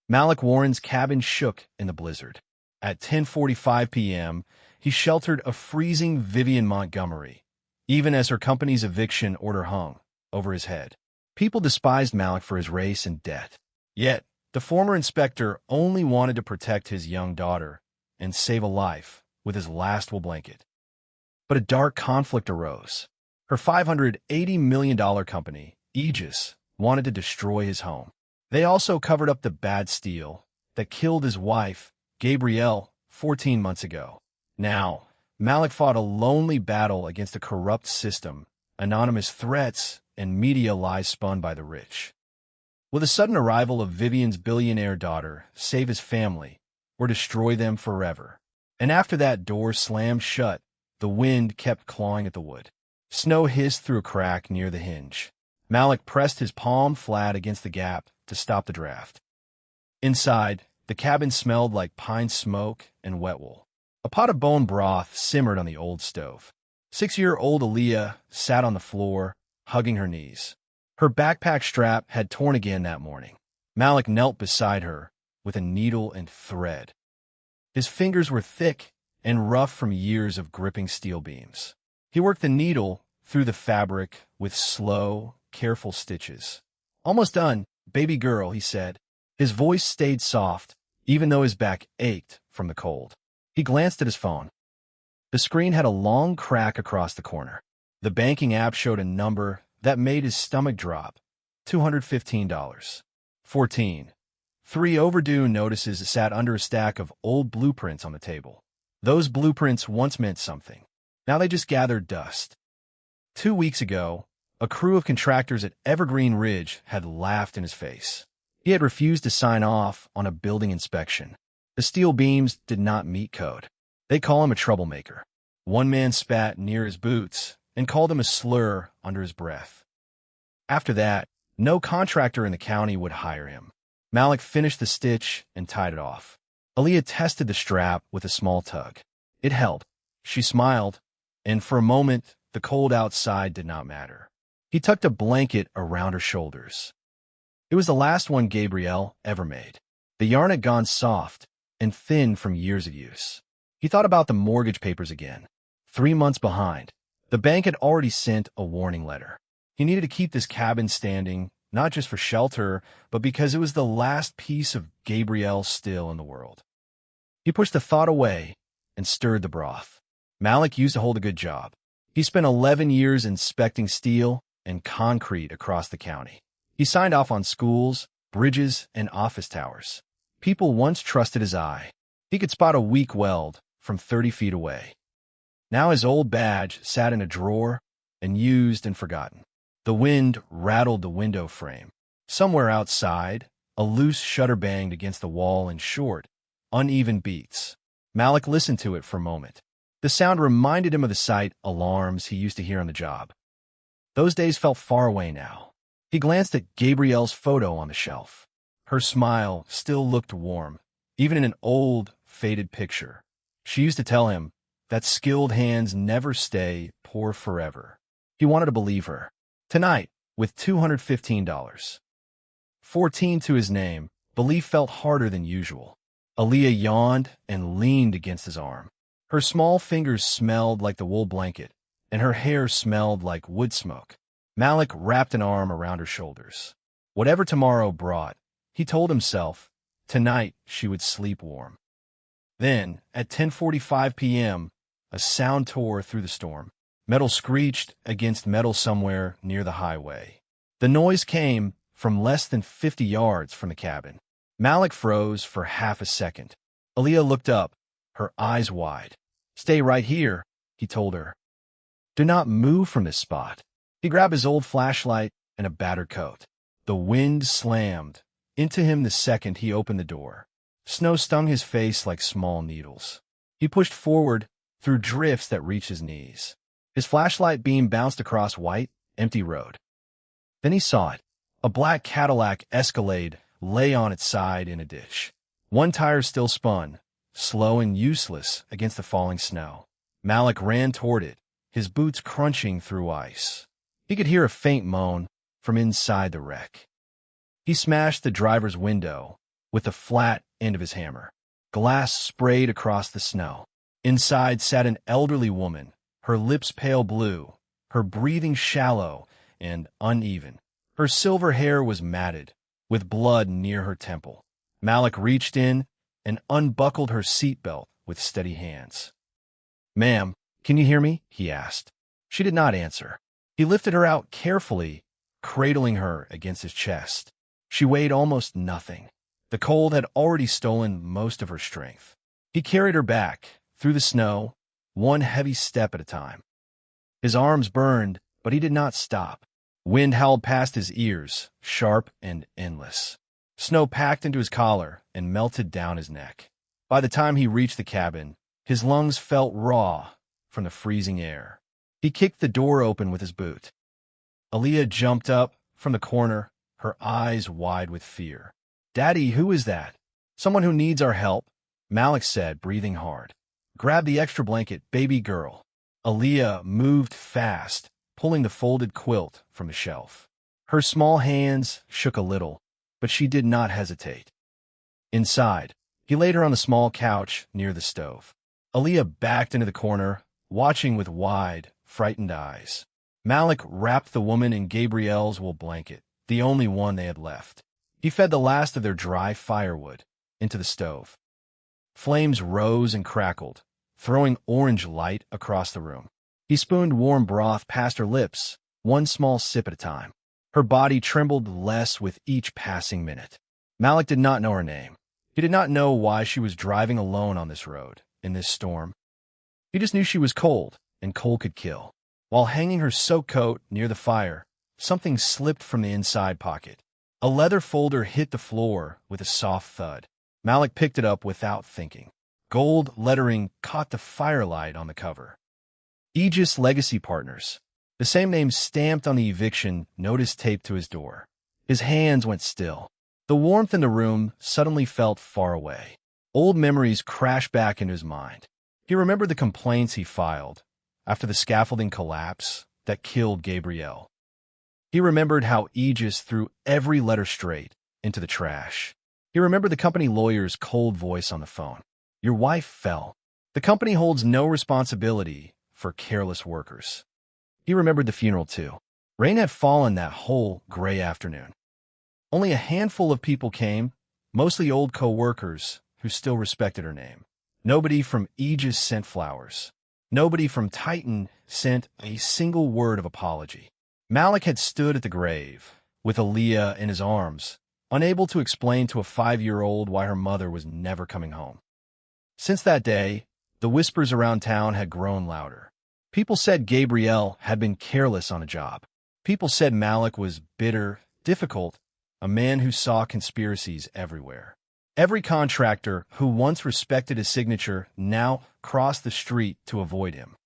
Malik Warren's cabin shook in the blizzard. At 10:45 p.m., he sheltered a freezing Vivian Montgomery, even as her company's eviction order hung over his head. People despised Malik for his race and debt. Yet, the former inspector only wanted to protect his young daughter and save a life with his last wool blanket. But a dark conflict arose. Her $580 million company, Aegis, wanted to destroy his home. They also covered up the bad steal that killed his wife, Gabrielle, 14 months ago. Now, Malik fought a lonely battle against a corrupt system, anonymous threats, and media lies spun by the rich. Will the sudden arrival of Vivian's billionaire daughter save his family or destroy them forever? And after that door slammed shut, the wind kept clawing at the wood. Snow hissed through a crack near the hinge. Malik pressed his palm flat against the gap to stop the draft. Inside, the cabin smelled like pine smoke and wet wool. A pot of bone broth simmered on the old stove. 6-year-old Aaliyah sat on the floor, hugging her knees. Her backpack strap had torn again that morning. Malik knelt beside her with a needle and thread. His fingers were thick and rough from years of gripping steel beams. He worked the needle through the fabric with slow, careful stitches. "Almost done, baby girl," he said. His voice stayed soft, even though his back ached from the cold. He glanced at his phone. The screen had a long crack across the corner. The banking app showed a number that made his stomach drop. $215. 14. 3 overdue notices sat under a stack of old blueprints on the table. Those blueprints once meant something. Now they just gathered dust. 2 weeks ago, a crew of contractors at Evergreen Ridge had laughed in his face. He had refused to sign off on a building inspection. The steel beams did not meet code. They call him a troublemaker. One man spat near his boots and called him a slur under his breath. After that, no contractor in the county would hire him. Malik finished the stitch and tied it off. Aaliyah tested the strap with a small tug. It held. She smiled, and for a moment, the cold outside did not matter. He tucked a blanket around her shoulders. It was the last one Gabrielle ever made. The yarn had gone soft and thin from years of use. He thought about the mortgage papers again. 3 months behind. The bank had already sent a warning letter. He needed to keep this cabin standing, not just for shelter, but because it was the last piece of Gabrielle still in the world. He pushed the thought away and stirred the broth. Malik used to hold a good job. He spent 11 years inspecting steel and concrete across the county. He signed off on schools, bridges, and office towers. People once trusted his eye. He could spot a weak weld from 30 feet away. Now his old badge sat in a drawer and used and forgotten. The wind rattled the window frame. Somewhere outside, a loose shutter banged against the wall in short, uneven beats. Malik listened to it for a moment. The sound reminded him of the sight alarms he used to hear on the job. Those days felt far away now. He glanced at Gabrielle's photo on the shelf. Her smile still looked warm, even in an old, faded picture. She used to tell him that skilled hands never stay poor forever. He wanted to believe her. Tonight, with $215. 14 to his name, belief felt harder than usual. Aaliyah yawned and leaned against his arm. Her small fingers smelled like the wool blanket, and her hair smelled like wood smoke. Malik wrapped an arm around her shoulders. Whatever tomorrow brought, he told himself, tonight she would sleep warm. Then, at 10:45 p.m., a sound tore through the storm. Metal screeched against metal somewhere near the highway. The noise came from less than 50 yards from the cabin. Malik froze for half a second. Aaliyah looked up, her eyes wide. "Stay right here," he told her. "Do not move from this spot." He grabbed his old flashlight and a battered coat. The wind slammed into him the second he opened the door. Snow stung his face like small needles. He pushed forward through drifts that reached his knees. His flashlight beam bounced across white, empty road. Then he saw it. A black Cadillac Escalade lay on its side in a ditch. One tire still spun, slow and useless against the falling snow. Malik ran toward it, his boots crunching through ice. He could hear a faint moan from inside the wreck. He smashed the driver's window with the flat end of his hammer. Glass sprayed across the snow. Inside sat an elderly woman, her lips pale blue, her breathing shallow and uneven. Her silver hair was matted, with blood near her temple. Malik reached in and unbuckled her seatbelt with steady hands. "Ma'am, can you hear me?" he asked. She did not answer. He lifted her out carefully, cradling her against his chest. She weighed almost nothing. The cold had already stolen most of her strength. He carried her back, through the snow, one heavy step at a time. His arms burned, but he did not stop. Wind howled past his ears, sharp and endless. Snow packed into his collar and melted down his neck. By the time he reached the cabin, his lungs felt raw from the freezing air. He kicked the door open with his boot. Aaliyah jumped up from the corner, her eyes wide with fear. "Daddy, who is that?" "Someone who needs our help," Malik said, breathing hard. "Grab the extra blanket, baby girl." Aaliyah moved fast, pulling the folded quilt from the shelf. Her small hands shook a little, but she did not hesitate. Inside, he laid her on the small couch near the stove. Aaliyah backed into the corner, watching with wide, frightened eyes. Malik wrapped the woman in Gabrielle's wool blanket, the only one they had left. He fed the last of their dry firewood into the stove. Flames rose and crackled, throwing orange light across the room. He spooned warm broth past her lips, one small sip at a time. Her body trembled less with each passing minute. Malik did not know her name. He did not know why she was driving alone on this road, in this storm. He just knew she was cold, and cold could kill. While hanging her soaked coat near the fire, something slipped from the inside pocket. A leather folder hit the floor with a soft thud. Malik picked it up without thinking. Gold lettering caught the firelight on the cover. Aegis Legacy Partners, the same name stamped on the eviction notice taped to his door. His hands went still. The warmth in the room suddenly felt far away. Old memories crashed back into his mind. He remembered the complaints he filed after the scaffolding collapse that killed Gabrielle. He remembered how Aegis threw every letter straight into the trash. He remembered the company lawyer's cold voice on the phone. "Your wife fell. The company holds no responsibility for careless workers." He remembered the funeral, too. Rain had fallen that whole gray afternoon. Only a handful of people came, mostly old co-workers who still respected her name. Nobody from Aegis sent flowers. Nobody from Titan sent a single word of apology. Malik had stood at the grave, with Aaliyah in his arms, unable to explain to a 5-year-old why her mother was never coming home. Since that day, the whispers around town had grown louder. People said Gabrielle had been careless on a job. People said Malik was bitter, difficult, a man who saw conspiracies everywhere. Every contractor who once respected his signature now crossed the street to avoid him.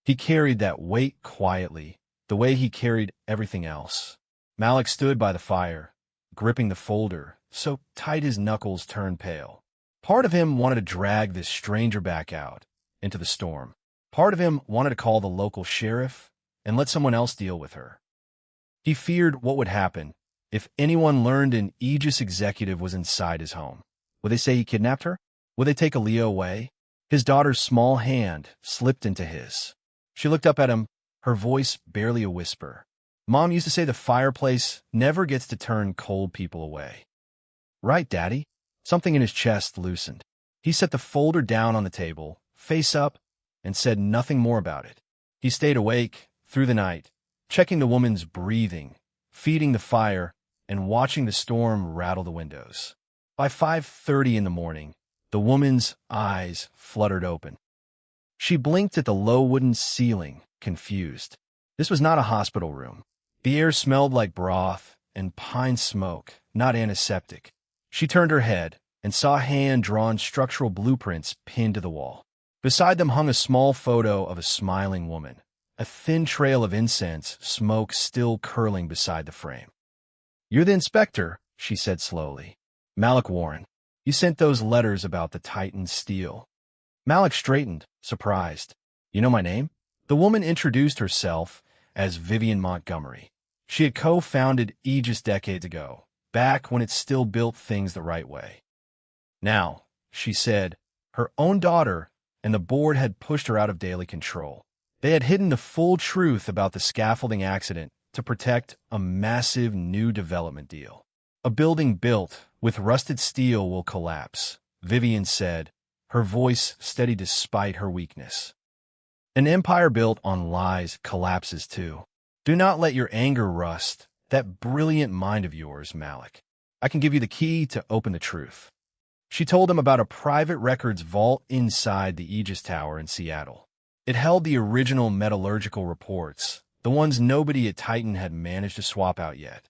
He carried that weight quietly, the way he carried everything else. Malik stood by the fire, gripping the folder, so tight his knuckles turned pale. Part of him wanted to drag this stranger back out into the storm. Part of him wanted to call the local sheriff and let someone else deal with her. He feared what would happen if anyone learned an Aegis executive was inside his home. Would they say he kidnapped her? Would they take Aaliyah away? His daughter's small hand slipped into his. She looked up at him, her voice barely a whisper. "Mom used to say the fireplace never gets to turn cold people away." "Right, Daddy." Something in his chest loosened. He set the folder down on the table, face up, and said nothing more about it. He stayed awake through the night, checking the woman's breathing, feeding the fire, and watching the storm rattle the windows. By 5:30 in the morning, the woman's eyes fluttered open. She blinked at the low wooden ceiling, confused. This was not a hospital room. The air smelled like broth and pine smoke, not antiseptic. She turned her head and saw hand-drawn structural blueprints pinned to the wall. Beside them hung a small photo of a smiling woman, a thin trail of incense smoke still curling beside the frame. "You're the inspector," she said slowly. "Malik Warren. You sent those letters about the Titan steel." Malik straightened, surprised. "You know my name?" The woman introduced herself as Vivian Montgomery. She had co-founded Aegis decades ago, back when it still built things the right way. Now, she said, her own daughter and the board had pushed her out of daily control. They had hidden the full truth about the scaffolding accident to protect a massive new development deal. A building built with rusted steel will collapse, Vivian said, her voice steady despite her weakness. An empire built on lies collapses too. Do not let your anger rust that brilliant mind of yours, Malik. I can give you the key to open the truth. She told him about a private records vault inside the Aegis Tower in Seattle. It held the original metallurgical reports, the ones nobody at Titan had managed to swap out yet.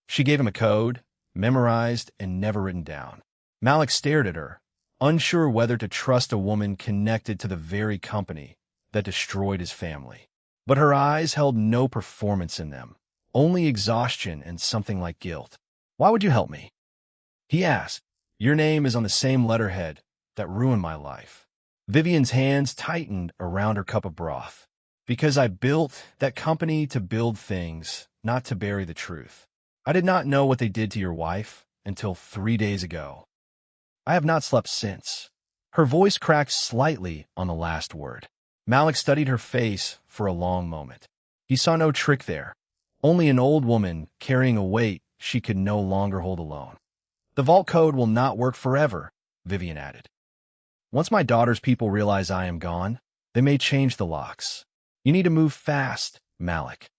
She gave him a code, memorized and never written down. Malik stared at her, unsure whether to trust a woman connected to the very company that destroyed his family. But her eyes held no performance in them, only exhaustion and something like guilt. "Why would you help me?" he asked. "Your name is on the same letterhead that ruined my life." Vivian's hands tightened around her cup of broth. "Because I built that company to build things, not to bury the truth. I did not know what they did to your wife until 3 days ago. I have not slept since." Her voice cracked slightly on the last word. Malik studied her face for a long moment. He saw no trick there, only an old woman carrying a weight she could no longer hold alone. "The vault code will not work forever," Vivian added. "Once my daughter's people realize I am gone, they may change the locks. You need to move fast, Malik."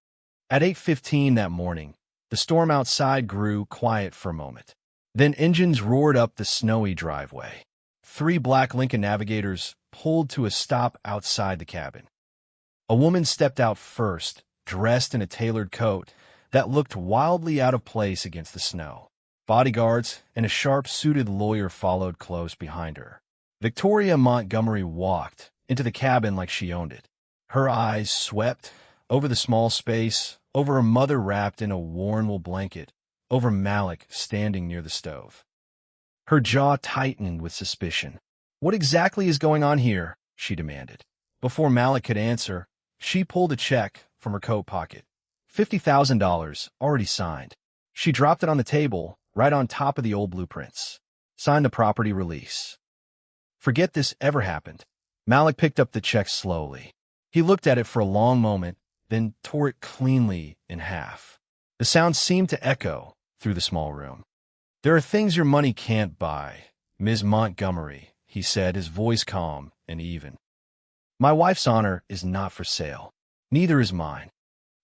At 8:15 that morning, the storm outside grew quiet for a moment. Then engines roared up the snowy driveway. 3 black Lincoln Navigators pulled to a stop outside the cabin. A woman stepped out first, dressed in a tailored coat that looked wildly out of place against the snow. Bodyguards and a sharp-suited lawyer followed close behind her. Victoria Montgomery walked into the cabin like she owned it. Her eyes swept over the small space, over her mother wrapped in a worn wool blanket, over Malik standing near the stove. Her jaw tightened with suspicion. "What exactly is going on here?" she demanded. Before Malik could answer, she pulled a check from her coat pocket. $50,000, already signed. She dropped it on the table, right on top of the old blueprints. "Sign the property release." "Forget this ever happened." Malik picked up the check slowly. He looked at it for a long moment, then tore it cleanly in half. The sound seemed to echo through the small room. "There are things your money can't buy, Ms. Montgomery," he said, his voice calm and even. "My wife's honor is not for sale. Neither is mine."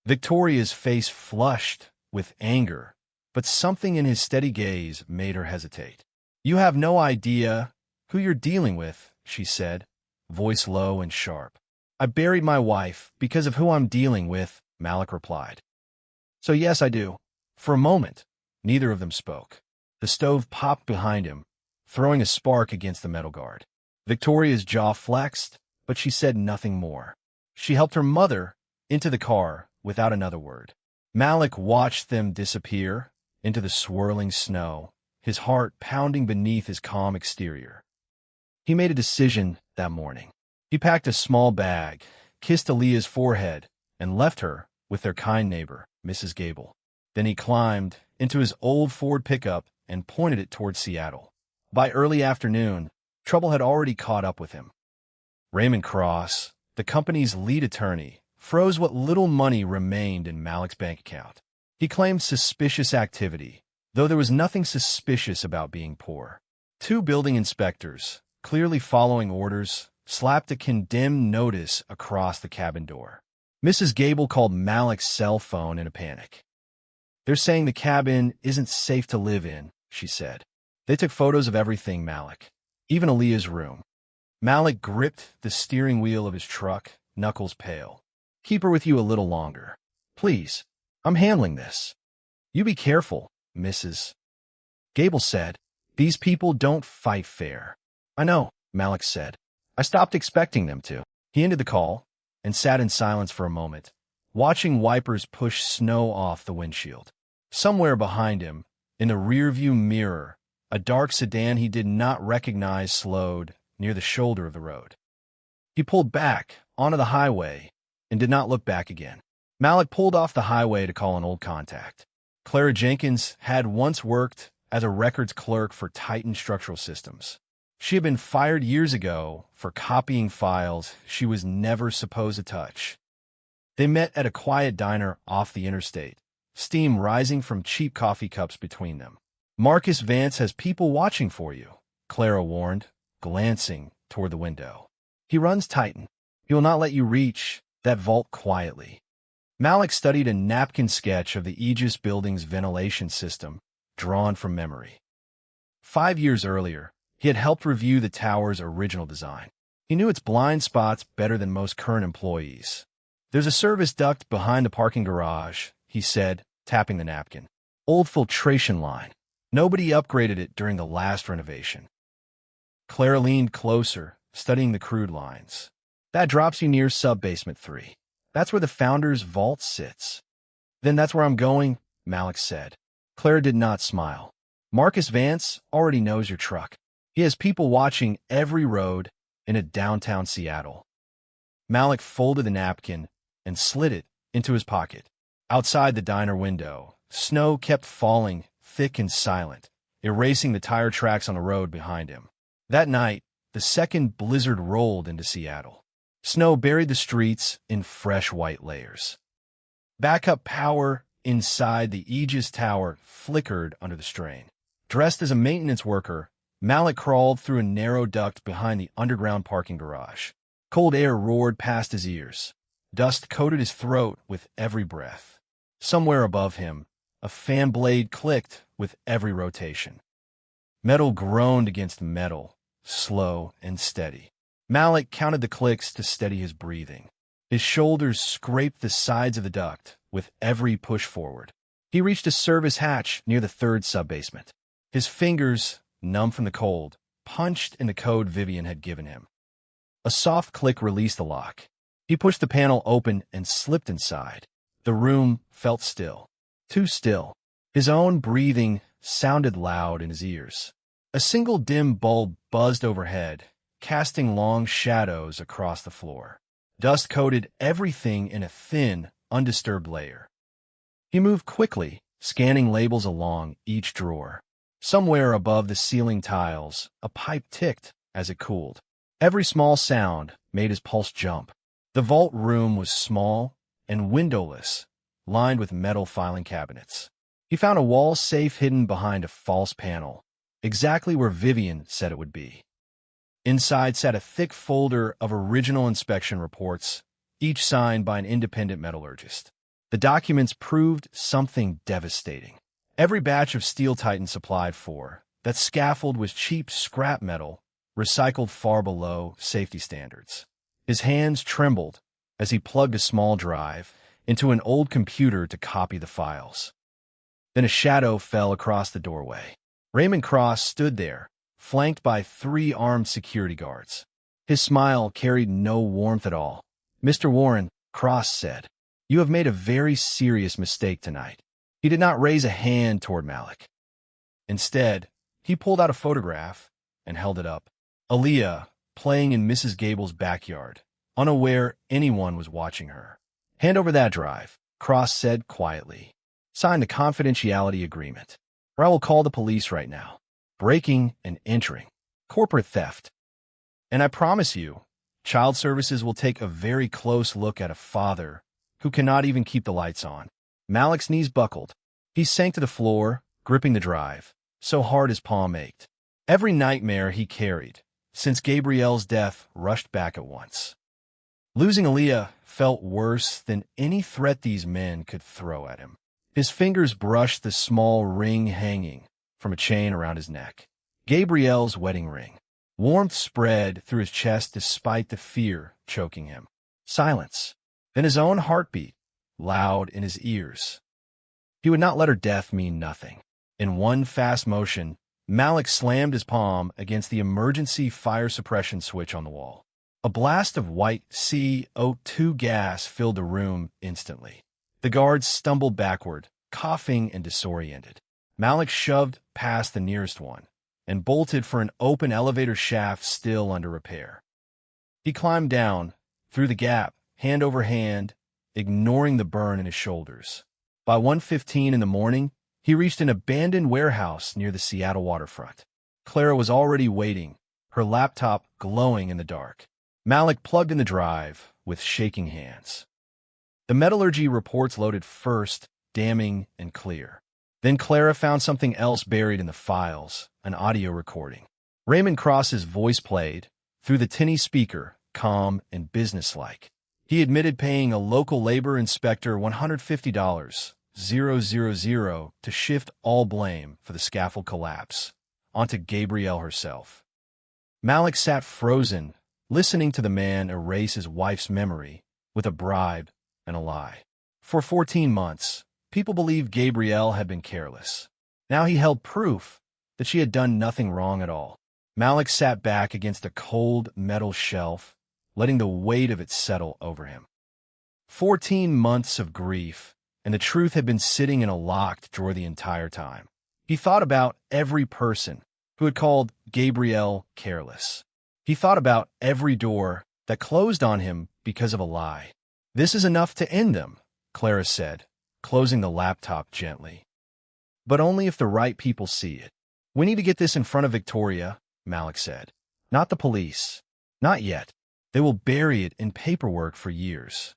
Victoria's face flushed with anger, but something in his steady gaze made her hesitate. "You have no idea who you're dealing with," she said, voice low and sharp. "I buried my wife because of who I'm dealing with," Malik replied. "So yes, I do." For a moment, neither of them spoke. The stove popped behind him, throwing a spark against the metal guard. Victoria's jaw flexed, but she said nothing more. She helped her mother into the car without another word. Malik watched them disappear into the swirling snow, his heart pounding beneath his calm exterior. He made a decision that morning. He packed a small bag, kissed Aaliyah's forehead, and left her with their kind neighbor, Mrs. Gable. Then he climbed into his old Ford pickup and pointed it toward Seattle. By early afternoon, trouble had already caught up with him. Raymond Cross, the company's lead attorney, froze what little money remained in Malik's bank account. He claimed suspicious activity, though there was nothing suspicious about being poor. 2 building inspectors, clearly following orders, slapped a condemned notice across the cabin door. Mrs. Gable called Malik's cell phone in a panic. "They're saying the cabin isn't safe to live in," she said. "They took photos of everything, Malik, even Aaliyah's room." Malik gripped the steering wheel of his truck, knuckles pale. "Keep her with you a little longer. Please, I'm handling this." "You be careful, Mrs. Gable said. "These people don't fight fair." "I know," Malik said. "I stopped expecting them to." He ended the call and sat in silence for a moment, watching wipers push snow off the windshield. Somewhere behind him, in the rearview mirror, a dark sedan he did not recognize slowed near the shoulder of the road. He pulled back onto the highway and did not look back again. Malik pulled off the highway to call an old contact. Clara Jenkins had once worked as a records clerk for Titan Structural Systems. She had been fired years ago for copying files she was never supposed to touch. They met at a quiet diner off the interstate, steam rising from cheap coffee cups between them. "Marcus Vance has people watching for you," Clara warned, glancing toward the window. "He runs Titan. He will not let you reach that vault quietly." Malik studied a napkin sketch of the Aegis building's ventilation system, drawn from memory. 5 years earlier, he had helped review the tower's original design. He knew its blind spots better than most current employees. "There's a service duct behind the parking garage," he said, tapping the napkin. "Old filtration line. Nobody upgraded it during the last renovation." Clara leaned closer, studying the crude lines. "That drops you near sub-basement 3. That's where the founder's vault sits." "Then that's where I'm going," Malik said. Clara did not smile. "Marcus Vance already knows your truck. He has people watching every road in a downtown Seattle." Malik folded the napkin and slid it into his pocket. Outside the diner window, snow kept falling, thick and silent, erasing the tire tracks on the road behind him. That night, the second blizzard rolled into Seattle. Snow buried the streets in fresh white layers. Backup power inside the Aegis tower flickered under the strain. Dressed as a maintenance worker, Malik crawled through a narrow duct behind the underground parking garage. Cold air roared past his ears. Dust coated his throat with every breath. Somewhere above him, a fan blade clicked with every rotation. Metal groaned against metal, slow and steady. Malik counted the clicks to steady his breathing. His shoulders scraped the sides of the duct with every push forward. He reached a service hatch near the third sub-basement. His fingers, numb from the cold, punched in the code Vivian had given him. A soft click released the lock. He pushed the panel open and slipped inside. The room felt still. Too still. His own breathing sounded loud in his ears. A single dim bulb buzzed overhead, casting long shadows across the floor. Dust coated everything in a thin, undisturbed layer. He moved quickly, scanning labels along each drawer. Somewhere above the ceiling tiles, a pipe ticked as it cooled. Every small sound made his pulse jump. The vault room was small and windowless, lined with metal filing cabinets. He found a wall safe hidden behind a false panel, exactly where Vivian said it would be. Inside sat a thick folder of original inspection reports, each signed by an independent metallurgist. The documents proved something devastating. Every batch of steel Titan supplied for, that scaffold was cheap scrap metal, recycled far below safety standards. His hands trembled as he plugged a small drive into an old computer to copy the files. Then a shadow fell across the doorway. Raymond Cross stood there, flanked by 3 armed security guards. His smile carried no warmth at all. "Mr. Warren," Cross said, "you have made a very serious mistake tonight." He did not raise a hand toward Malik. Instead, he pulled out a photograph and held it up. Aaliyah, playing in Mrs. Gable's backyard, unaware anyone was watching her. "Hand over that drive," Cross said quietly. "Sign the confidentiality agreement, or I will call the police right now. Breaking and entering. Corporate theft. And I promise you, child services will take a very close look at a father who cannot even keep the lights on." Malik's knees buckled. He sank to the floor, gripping the drive, so hard his palm ached. Every nightmare he carried, since Gabrielle's death, rushed back at once. Losing Aaliyah felt worse than any threat these men could throw at him. His fingers brushed the small ring hanging from a chain around his neck. Gabrielle's wedding ring. Warmth spread through his chest despite the fear choking him. Silence. Then his own heartbeat, loud in his ears. He would not let her death mean nothing. In one fast motion, Malik slammed his palm against the emergency fire suppression switch on the wall. A blast of white CO2 gas filled the room instantly. The guards stumbled backward, coughing and disoriented. Malik shoved past the nearest one and bolted for an open elevator shaft still under repair. He climbed down, through the gap, hand over hand, ignoring the burn in his shoulders. By 1:15 in the morning, He reached an abandoned warehouse near the Seattle waterfront. Clara was already waiting, her laptop glowing in the dark. Malik plugged in the drive with shaking hands. The metallurgy reports loaded first, damning and clear. Then Clara found something else buried in the files, an audio recording. Raymond Cross's voice played, through the tinny speaker, calm and businesslike. He admitted paying a local labor inspector $150,000 to shift all blame for the scaffold collapse onto Gabrielle herself. Malik sat frozen, listening to the man erase his wife's memory with a bribe and a lie. For 14 months, people believed Gabrielle had been careless. Now he held proof that she had done nothing wrong at all. Malik sat back against a cold metal shelf, letting the weight of it settle over him. 14 months of grief, and the truth had been sitting in a locked drawer the entire time. He thought about every person who had called Gabrielle careless. He thought about every door that closed on him because of a lie. "This is enough to end them," Clara said, closing the laptop gently. "But only if the right people see it. We need to get this in front of Victoria," Malik said. "Not the police. Not yet. They will bury it in paperwork for years."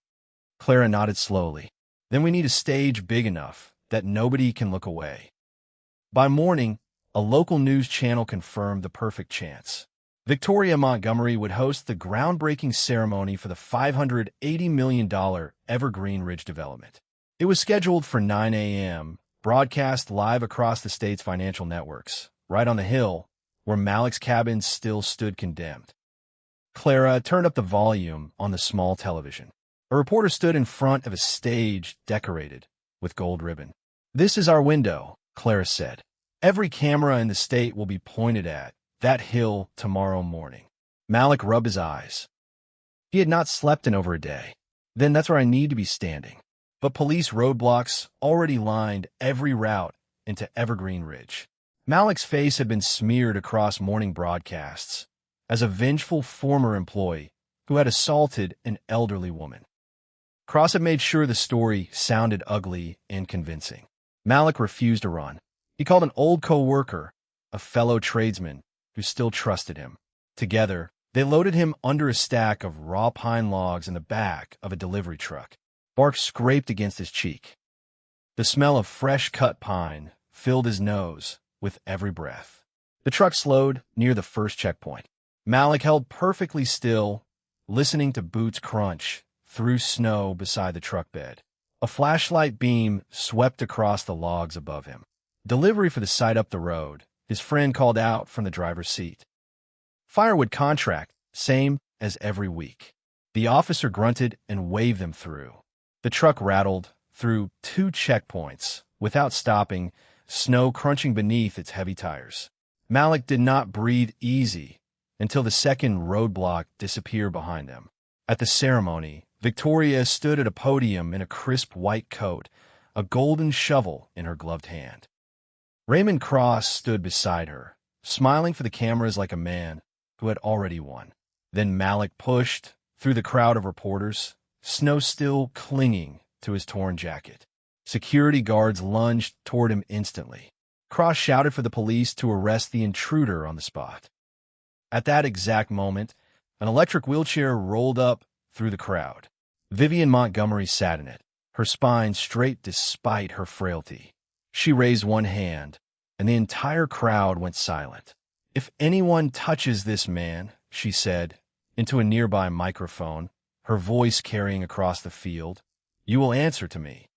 Clara nodded slowly. "Then we need a stage big enough that nobody can look away." By morning, a local news channel confirmed the perfect chance. Victoria Montgomery would host the groundbreaking ceremony for the $580 million Evergreen Ridge development. It was scheduled for 9 a.m., broadcast live across the state's financial networks, right on the hill where Malik's cabin still stood condemned. Clara turned up the volume on the small television. A reporter stood in front of a stage decorated with gold ribbon. "This is our window," Clara said. "Every camera in the state will be pointed at that hill tomorrow morning." Malik rubbed his eyes. He had not slept in over a day. "Then that's where I need to be standing." But police roadblocks already lined every route into Evergreen Ridge. Malik's face had been smeared across morning broadcasts as a vengeful former employee who had assaulted an elderly woman. Cross had made sure the story sounded ugly and convincing. Malik refused to run. He called an old co-worker, a fellow tradesman who still trusted him. Together, they loaded him under a stack of raw pine logs in the back of a delivery truck. Bark scraped against his cheek. The smell of fresh-cut pine filled his nose with every breath. The truck slowed near the first checkpoint. Malik held perfectly still, listening to boots crunch through snow beside the truck bed. A flashlight beam swept across the logs above him. "Delivery for the site up the road," his friend called out from the driver's seat. "Firewood contract, same as every week." The officer grunted and waved them through. The truck rattled through 2 checkpoints without stopping, snow crunching beneath its heavy tires. Malik did not breathe easy until the second roadblock disappeared behind them. At the ceremony, Victoria stood at a podium in a crisp white coat, a golden shovel in her gloved hand. Raymond Cross stood beside her, smiling for the cameras like a man who had already won. Then Malik pushed through the crowd of reporters, snow still clinging to his torn jacket. Security guards lunged toward him instantly. Cross shouted for the police to arrest the intruder on the spot. At that exact moment, an electric wheelchair rolled up through the crowd. Vivian Montgomery sat in it, her spine straight despite her frailty. She raised one hand, and the entire crowd went silent. "If anyone touches this man," she said, into a nearby microphone, her voice carrying across the field, "you will answer to me."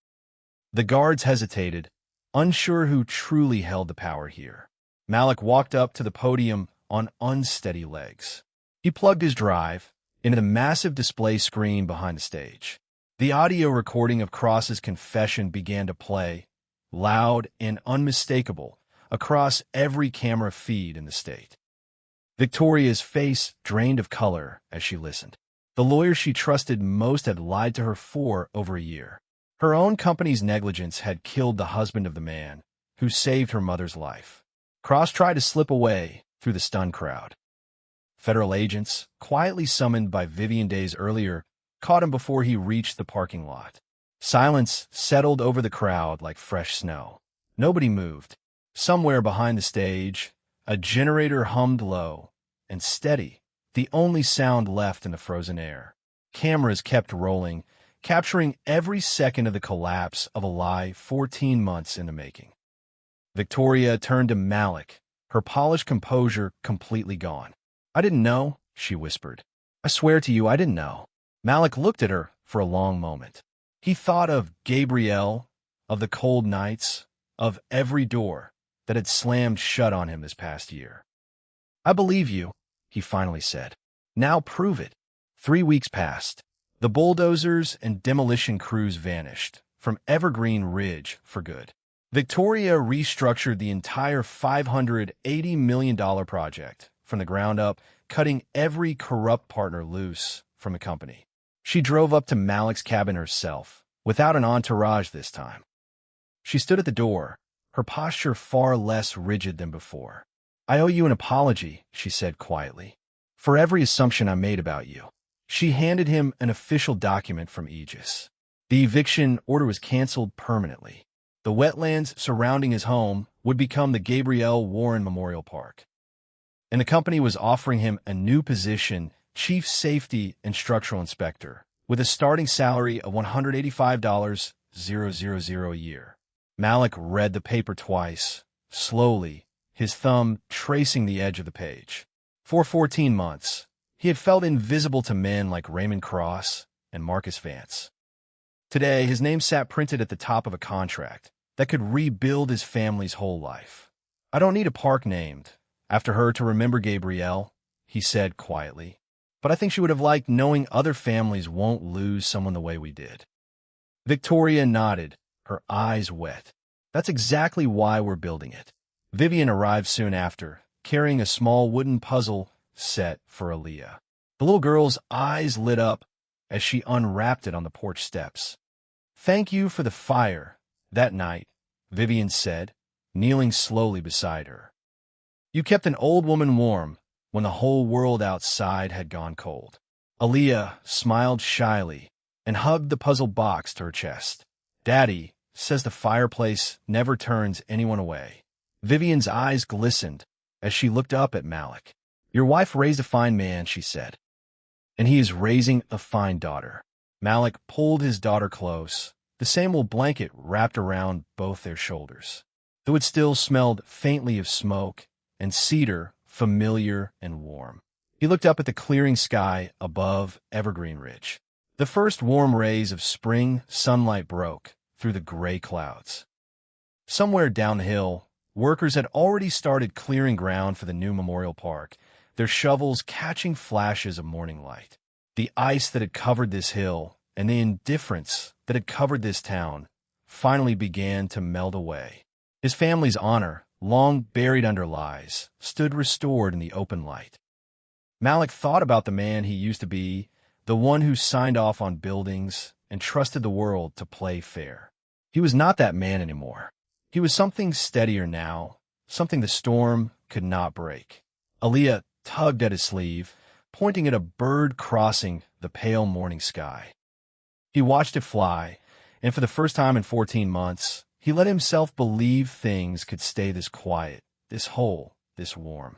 The guards hesitated, unsure who truly held the power here. Malik walked up to the podium on unsteady legs. He plugged his drive into the massive display screen behind the stage. The audio recording of Cross's confession began to play, loud and unmistakable, across every camera feed in the state. Victoria's face drained of color as she listened. The lawyer she trusted most had lied to her for over a year. Her own company's negligence had killed the husband of the man who saved her mother's life. Cross tried to slip away through the stunned crowd. Federal agents, quietly summoned by Vivian days earlier, caught him before he reached the parking lot. Silence settled over the crowd like fresh snow. Nobody moved. Somewhere behind the stage, a generator hummed low and steady, the only sound left in the frozen air. Cameras kept rolling, capturing every second of the collapse of a lie 14 months in the making. Victoria turned to Malik, her polished composure completely gone. "I didn't know," she whispered. "I swear to you, I didn't know." Malik looked at her for a long moment. He thought of Gabrielle, of the cold nights, of every door that had slammed shut on him this past year. "I believe you," he finally said. "Now prove it." 3 weeks passed. The bulldozers and demolition crews vanished from Evergreen Ridge for good. Victoria restructured the entire $580 million project from the ground up, cutting every corrupt partner loose from the company. She drove up to Malik's cabin herself, without an entourage this time. She stood at the door, her posture far less rigid than before. "I owe you an apology," she said quietly, "for every assumption I made about you." She handed him an official document from Aegis. The eviction order was canceled permanently. The wetlands surrounding his home would become the Gabrielle Warren Memorial Park. And the company was offering him a new position, Chief Safety and Structural Inspector, with a starting salary of $185,000 a year. Malik read the paper twice, slowly, his thumb tracing the edge of the page. For 14 months, he had felt invisible to men like Raymond Cross and Marcus Vance. Today, his name sat printed at the top of a contract that could rebuild his family's whole life. "I don't need a park named after her to remember Gabrielle," he said quietly. "But I think she would have liked knowing other families won't lose someone the way we did." Victoria nodded, her eyes wet. "That's exactly why we're building it." Vivian arrived soon after, carrying a small wooden puzzle set for Aaliyah. The little girl's eyes lit up as she unwrapped it on the porch steps. "Thank you for the fire that night," Vivian said, kneeling slowly beside her. "You kept an old woman warm when the whole world outside had gone cold." Aaliyah smiled shyly and hugged the puzzle box to her chest. "Daddy says the fireplace never turns anyone away." Vivian's eyes glistened as she looked up at Malik. "Your wife raised a fine man," she said, "and he is raising a fine daughter." Malik pulled his daughter close, the same old blanket wrapped around both their shoulders. Though it still smelled faintly of smoke and cedar, familiar and warm. He looked up at the clearing sky above Evergreen Ridge. The first warm rays of spring sunlight broke through the gray clouds. Somewhere down the hill, workers had already started clearing ground for the new memorial park, their shovels catching flashes of morning light. The ice that had covered this hill and the indifference that had covered this town finally began to melt away. His family's honor, long buried under lies, stood restored in the open light. Malik thought about the man he used to be, the one who signed off on buildings and trusted the world to play fair. He was not that man anymore. He was something steadier now, something the storm could not break. Aaliyah tugged at his sleeve, pointing at a bird crossing the pale morning sky. He watched it fly, and for the first time in 14 months, he let himself believe things could stay this quiet, this whole, this warm.